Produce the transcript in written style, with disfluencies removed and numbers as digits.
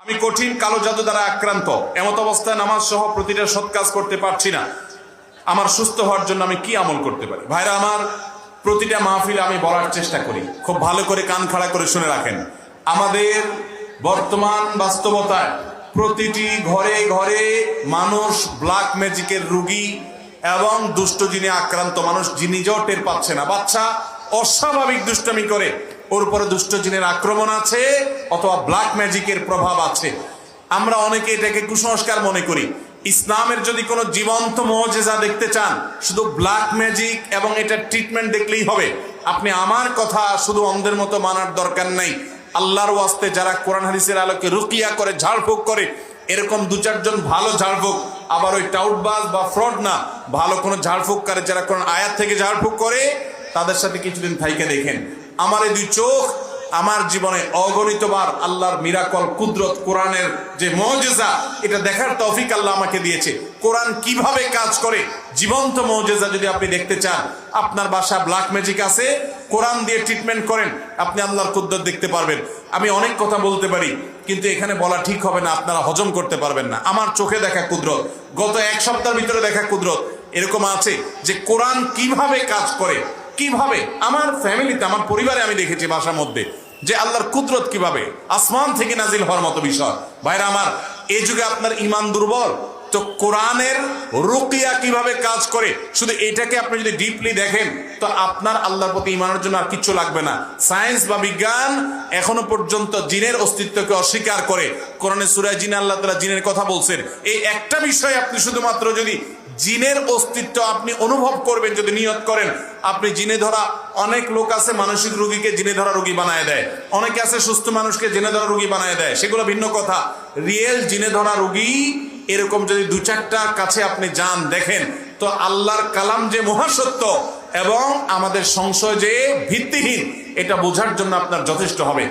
আমি কঠিন কালো জাদু দ্বারা আক্রান্ত, এমত অবস্থায় নামাজ সহ প্রতিটা সৎ কাজ করতে পারছি না। আমার সুস্থ হওয়ার জন্য আমি কি আমল করতে পারি? ভাইরা আমার, প্রতিটা মাহফিলে আমি বলার চেষ্টা করি, খুব ভালো করে কান খাড়া করে শুনে রাখেন। আমাদের বর্তমান বাস্তবতায় প্রতিটি ঘরে ঘরে মানুষ ব্ল্যাক ম্যাজিকের রোগী এবং দুষ্ট জিনে আক্রান্ত মানুষ, নিজেও টের পাচ্ছে না। বাচ্চা অস্বাভাবিক দুষ্টামি করে, ওর উপরে দুষ্ট জিনের আক্রমণ আছে অথবা ব্ল্যাক ম্যাজিকের প্রভাব আছে। আমরা অনেকে এটাকে কুসংস্কার মনে করি। ইসলামের যদি কোনো জীবন্ত মুজিজা দেখতে চান, শুধু ব্ল্যাক ম্যাজিক এবং এটার ট্রিটমেন্ট দেখলেই হবে। আপনি আমার কথা শুধু অন্ধের মতো মানার দরকার নাই। আল্লাহর ওয়াস্তে যারা কোরআন হাদিসের আলোকে রুকিয়া করে, ঝাড়ফুঁক করে, এরকম দু চারজন ভালো ঝাড়ফুঁক, আবার ওই টাউটবাজ বা ফ্রড না, ভালো কোনো ঝাড়ফুঁক করে যারা কোরআন আয়াত থেকে ঝাড়ফুঁক করে, তাদের সাথে কিছুদিন থাইকে দেখেন। আমার এই দুই চোখ আমার জীবনে অগণিতবার আল্লাহর মিরাকল, কুদরত, কোরআনের যে মুজিজা, এটা দেখার তৌফিক আল্লাহ আমাকে দিয়েছে। কোরআন কিভাবে কাজ করে, জীবন্ত মুজিজা যদি আপনি দেখতে চান, আপনার বাসা ব্ল্যাক ম্যাজিক আছে, কোরআন দিয়ে ট্রিটমেন্ট করেন, আপনি আল্লাহর কুদরত দেখতে পারবেন। আমি অনেক কথা বলতে পারি, কিন্তু এখানে বলা ঠিক হবে না, আপনারা হজম করতে পারবেন না। আমার চোখে দেখা কুদরত, গত এক সপ্তাহের ভিতরে দেখা কুদরত এরকম আছে যে কোরআন কিভাবে কাজ করে, কিভাবে আমার ফ্যামিলিতে, আমার পরিবারে আমি দেখেছি বাসার মধ্যে যে আল্লাহর কুদরত কিভাবে আসমান থেকে নাজিল হওয়ার মতো বিষয়। ভাইরা আমার, এই যুগে আপনার ঈমান দুর্বল, তো কোরআনের রুকিয়া কিভাবে কাজ করে, শুধু এটাকে আপনি যদি ডিপলি দেখেন, তো আপনার আল্লাহর প্রতি ঈমানের জন্য আর কিচ্ছু লাগবে না। সায়েন্স বা বিজ্ঞান এখনো পর্যন্ত জিনের অস্তিত্বকে অস্বীকার করে। কোরআনে সূরা জিন আল্লাহ তাআলা জিনের কথা বলছেন। এই একটা বিষয় আপনি শুধুমাত্র যদি জিনের অস্তিত্ব আপনি অনুভব করবেন, যদি নিয়ত করেন, আপনি জিনে ধরা, অনেক লোক আছে মানসিক রোগীকে জিনে ধরা রোগী বানায় দেয়, অনেকে আছে সুস্থ মানুষকে জিনে ধরা রোগী বানায় দেয়, সেগুলো ভিন্ন কথা। রিয়েল জিনে ধরা রোগী এরকম যদি দু চারটা কাছে আপনি যান, দেখেন, তো আল্লাহর কালাম যে মহাসত্য এবং আমাদের সংশয় যে ভিত্তিহীন, এটা বোঝার জন্য আপনার যথেষ্ট হবে।